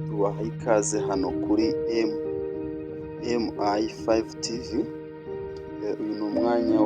tubaha ikaze hano kuri MI5 TV. Uyu ni umwanya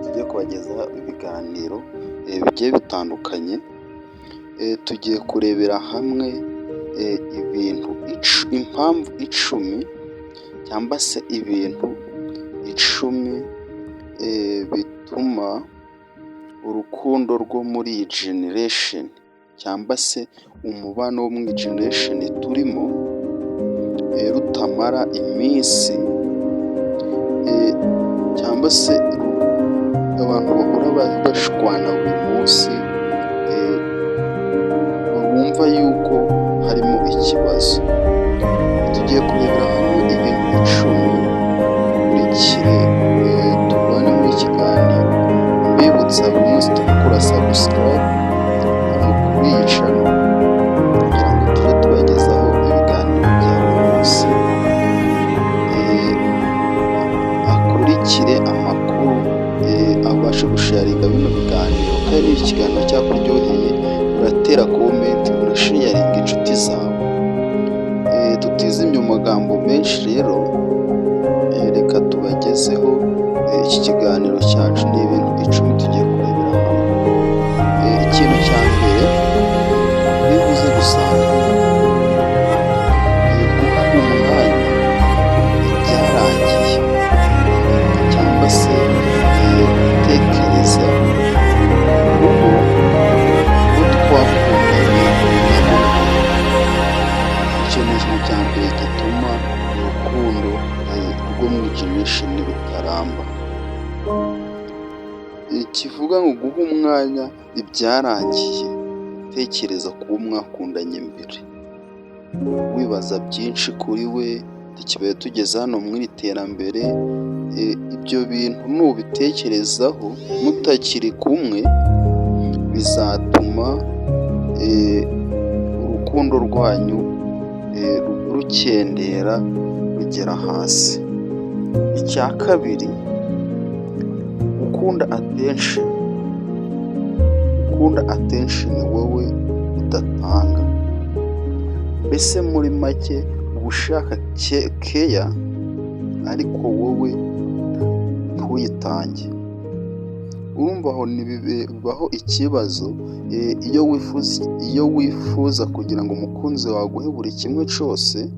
tugiye kubagezaho ibiganiro bigiye bitandukanye. Tugiye kurebera hamwe impamvu 10 cyangwa se ibintu 10 bituma urukundo rwo muri iyi generation cyangwa se umubano wo muri generation turimo rutamara iminsi, cyangwa se abantu bahora bashwana buri munsi, bumva yuko harimo ikibazo. Tugiye kurebera hamwe ibintu 10 bikurikire tubane muri kiganiro. Mbibutsa buri munsi tugakora subscribe kuri iyi channel kugira ngo tujye tubagezaho ibiganiro bya buri munsi, akurikire amakuru, abashe gusharinga bino biganiro. Kandi niba ikiganiro cyakuryoheye uratera comment, urasharinga inshuti zawe. Tutizimye mu magambo menshi rero, reka tubagezeho iki kiganiro cyacu. Ni ibintu 10 tugiye kurebera hamwe. Ikintu cya mbere bivuze gusanga guha umwanya ibyarangiye, cyangwa se gutekereza uko twakundanye nabo. Icyo ni ikintu cya mbere gituma urukundo rwo muri generation rutaramba. Kivuga ngo guha umwanya ibyarangiye, tekereza kuba mwakundanye mbere, wibaza byinshi kuri we, tukibaye tugeze hano mu iterambere. Ibyo bintu nubitekerezaho mutakiri kumwe, bizatuma urukundo rwanyu rukendera rugera hasi. Icya kabiri, ukunda attention wowe udatanga. Mbese muri make uba ushaka care ariko wowe ntuyitange. Urumva aho bibaho ikibazo. Iyo wifuza kugira ngo umukunzi wawe aguhe buri kimwe cyose,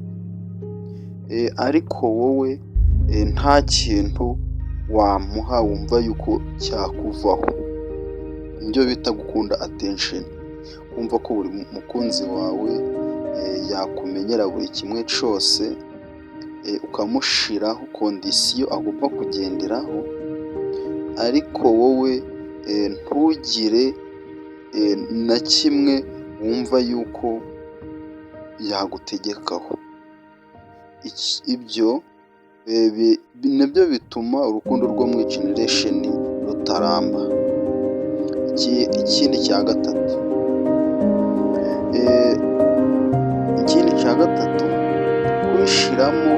ariko wowe nta kintu wamuha wumva yuko cyakuvaho. Ibyo bita gukunda attention. Kumva ko buri mukunzi wawe yakumenyera buri kimwe cyose, ukamushiraho kondisiyo agomba kugenderaho, ariko wowe ntugire na kimwe wumva yuko yagutegekaho. Ibyo nabyo bituma urukundo rwo muri generation rutaramba. Ikindi cya gatatu, kwishiramo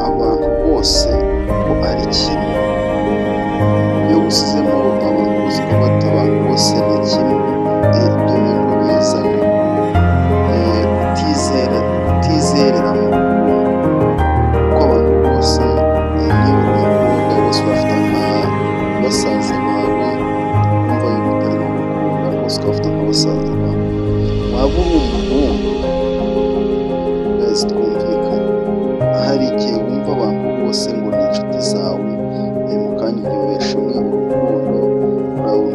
abantu bose ko ari kimwe. Iyo usizemo abantu bose ko abantu bose ni kimwe, ibyo bintu bizana kutizerera mu rukundo. Kuko abantu bose, niba uri umukobwa bose bafite basaza bawe, wumva yuko utari mu rukundo, bose bafite basaza bawe. Waba uri umuhungu, twumvikana. Hari igihe wumva abantu bose ngo ni inshuti zawe, mu kanya igihe ubesha umwe urukundo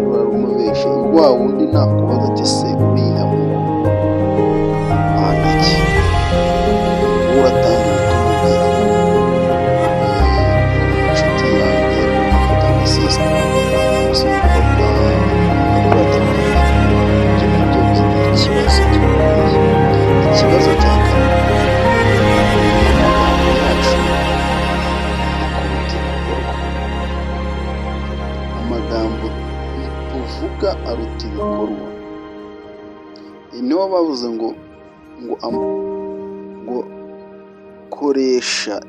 urarumubesha, wa wundi nakubaza ati se uriya muntu mpana iki? Uratangira ukamubwira ngo inshuti yanjye, umufata nka sister, gusa umufata nka brother. Ibyo nabyo bigira ikibazo gikomeye. Ikibazo cya kabiri, amagambo yacu akuruta ibikorwa. Amagambo tuvuga aruta ibikorwa. Nibo bavuze ngo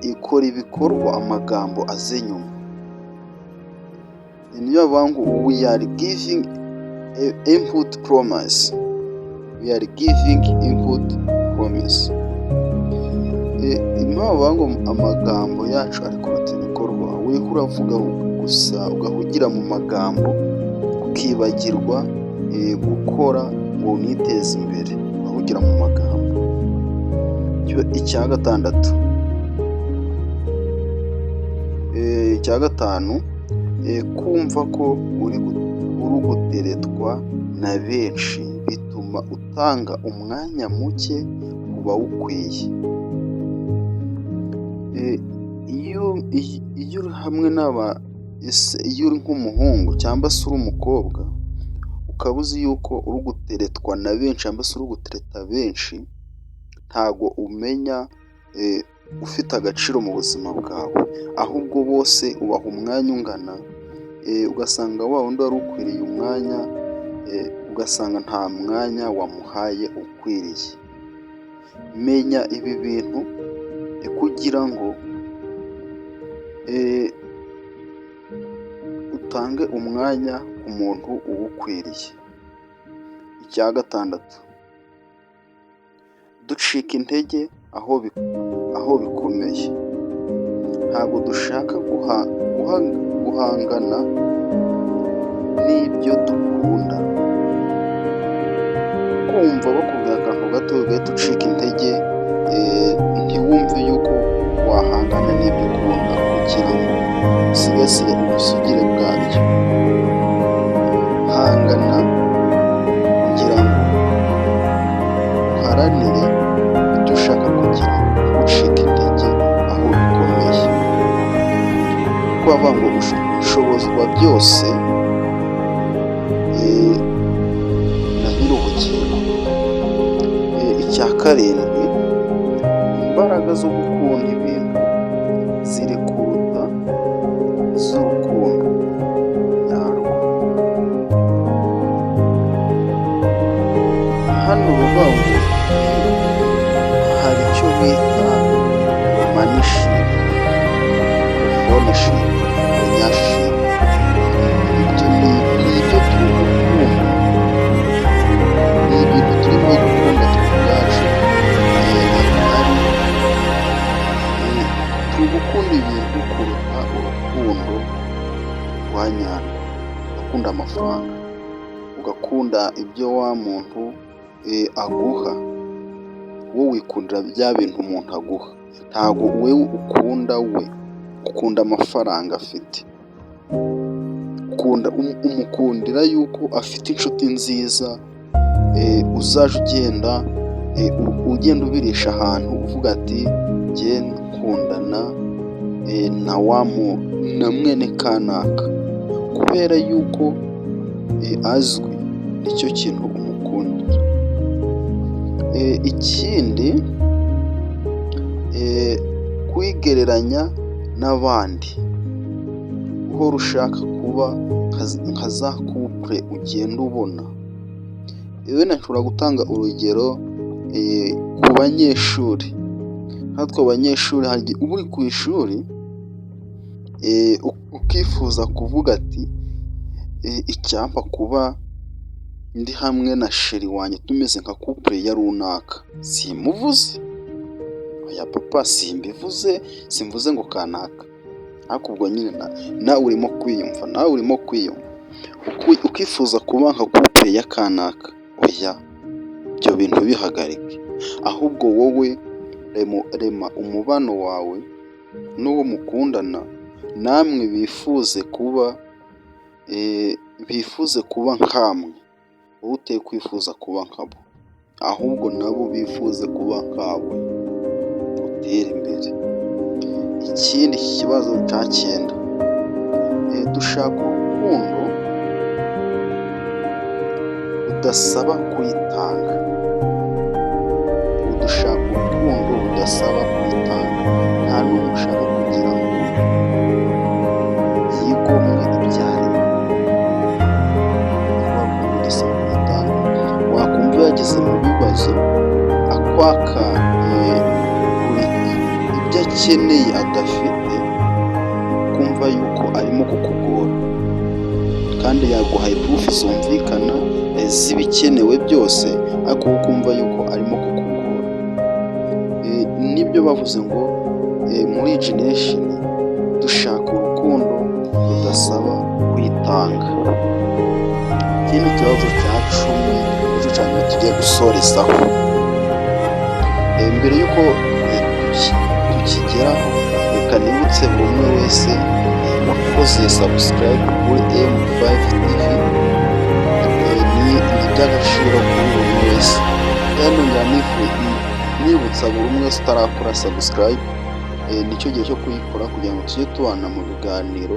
ikora ibikorwa, amagambo aze nyuma. Niyo bavuga ngo we are giving input promise. we are giving input promise. Impamvu bavuga ngo amagambo yacu ari kuruta ibikorwa, wihora uravuga gusa ugahugira mu magambo ukibagirwa gukora ngo uniteze imbere, ugahugira mu magambo. Icya gatanu, kumva ko uri guteretwa na benshi bituma utanga umwanya muke ku bawukwiye. Iyo uri hamwe iyo uri nk'umuhungu cyangwa se uri umukobwa, ukaba uzi yuko uri guteretwa na benshi cyangwa se uri gutereta benshi, ntago umenya ufite agaciro mu buzima bwawe, ahubwo bose ubaha umwanya ungana, ugasanga wa wundi wari ukwiriye umwanya ugasanga nta mwanya wamuhaye ukwiriye. Menya ibi bintu kugira ngo utange umwanya ku muntu uwukwiriye. Icya gatandatu, ducika intege aho bikomeye. Ntabwo dushaka guhangana n'ibyo dukunda. Kumva bakubwira akantu gato ugahita ucika intege, ntiwumve yuko wahangana n'ibyo ukunda kugira ngo usigasire ubusugire bwabyo. Hangana kugira ngo uharanire ibyo ushaka kugira ngo ucike intege aho bikomeye. Kuko bavuga ngo ushobozwa byose na nyir'ubugingo. Icya karindwi, imbaraga zo gukunda ibintu ziri kuruta iz'urukundo nyarwo. Hano bavuga ngo hari icyo bita romanship, friendship, relationship. Ibyo ni ibyo turi gukunda, ni ibintu turimo gukunda ubwacu. Turi gukunda ibintu kuruta urukundo rwa nyarwo. Ugakunda amafaranga, ugakunda ibyo wa muntu aguha, wowe wikundira bya bintu umuntu aguha. Ntabwo wewe ukunda ukunda amafaranga afite. Umukundira yuko afite inshuti nziza, uzaje ugenda ubirisha ahantu uvuga ati njye nkundana na mwene kanaka, kubera yuko azwi, nicyo kintu umukundira. Ikindi, kwigereranya n'abandi, uhora ushaka kuba nka za couple ugenda ubona. Nashobora gutanga urugero ku banyeshuri. Natwe abanyeshuri hari igihe uba uri ku ishuri ukifuza kuvuga ati icyampa kuba ndi hamwe na sheri wanjye tumeze nka couple ya runaka. Simuvuze, oya papa, simvuze ngo kanaka, ariko ubwo nyine nawe urimo kwiyumva, ukifuza kuba nka couple ya kanaka. Oya, ibyo bintu bihagarike, ahubwo wowe rema umubano wawe n'uwo mukundana, namwe bifuze kuba nkamwe. Wowe uteye kwifuza kuba nkabo, ahubwo nabo bifuze kuba nkawe, utere imbere. Ikindi kibazo cya 9, dushaka urukundo rudasaba kwitanga. Dushaka urukundo rudasaba kwitanga. Nta n'umwe ushaka kugira ngo yigomwe ibyaremwe. Rudasaba kwitanga. Wakumva yageze mu bibazo akwaka ibyo akeneye adafite, kumva yuko arimo kukugora, kandi yaguhaye proof zumvikana zibikenewe byose ariko wowe ukumva yuko arimo kukugora. Nibyo bavuze ngo muri iyi generation dushaka urukundo rudasaba kwitanga. Iki ni ikibazo cya 10 nicyo cya nyuma tugiye gusorezaho. Mbere y'uko tukigeraho reka nibutse buri umwe wese wakoze subscribe kuri M5 TV, ni iby'agaciro kuri buri umwe wese. Nongera nibutsa buri umwe wese utarakora subscribe, nicyo gihe cyo kuyikora kugira ngo tujye tubana mu biganiro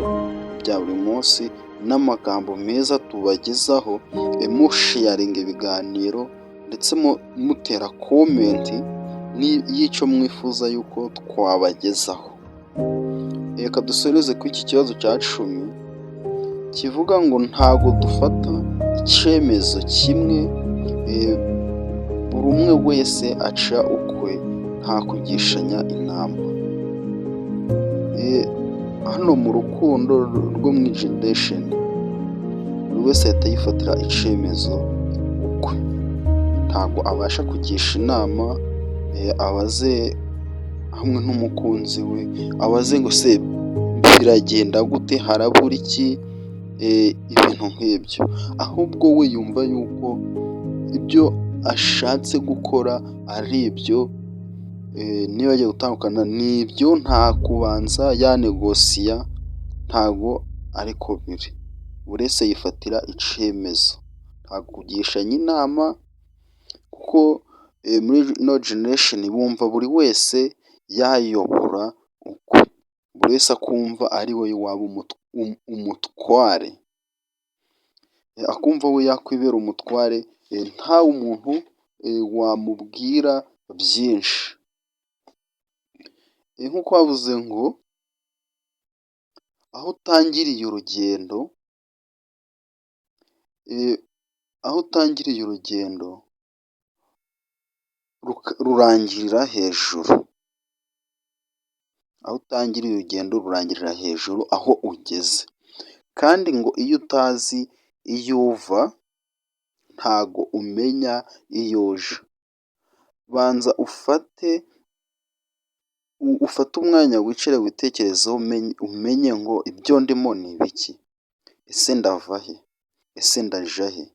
bya buri munsi n'amagambo meza tubagezaho, musharinga ibiganiro ndetse mutera komenti y'icyo mwifuza yuko twabagezaho. Reka dusoreze kuri iki kibazo cya 10 kivuga ngo ntabwo dufata icyemezo kimwe, buri umwe wese aca ukwe nta kugishanya inama. Hano mu rukundo rwo mu generation buri wese ahita yifatira icyemezo ukwe, ntabwo abasha kugisha inama, abaze hamwe n'umukunzi we, abaze ngo se biragenda gute, harabura iki, ibintu nk'ibyo. Ahubwo we yumva yuko ibyo ashatse gukora ari ibyo, niba agiye gutandukana n'ibyo, nta kubanza yanegosiya, ntabwo ariko biri. Buri wese yifatira icyemezo, nta kugishanya inama, kuko muri ino generation bumva buri wese yayobora ukwe, buri wese akumva ari we waba umutware, akumva we yakwibera umutware, nta umuntu wamubwira byinshi. Nk'uko bavuze ngo aho utangiriye urugendo rurangirira hejuru. Aho utangiriye urugendo rurangirira hejuru aho ugeze, kandi ngo iyo utazi iyo uva ntago umenya iyo uje. Banza ufate umwanya wicare witekerezeho, umenye ngo ibyo ndimo ni ibiki, ese ndava he, ese ndaja he.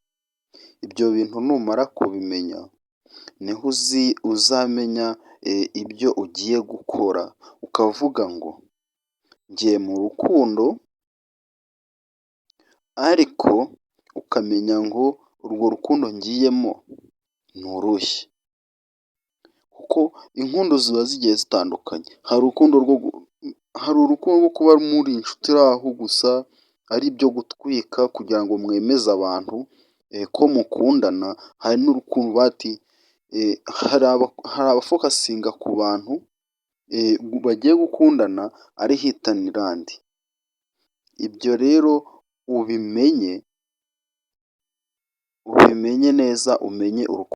Ibyo bintu numara kubimenya niho uzamenya ibyo ugiye gukora, ukavuga ngo ngiye mu rukundo, ariko ukamenya ngo urwo rukundo ngiyemo ni uruhe. Kuko inkundo ziba zigiye zitandukanye, hari urukundo rwo kuba muri inshuti aho gusa ari ibyo gutwika kugira ngo mwemeze abantu ko mukundana. Hari n'urukundo bati hari abafokasinga ku bantu bagiye gukundana ari hitanirandi. Ibyo rero ubimenye neza, umenye urukundo.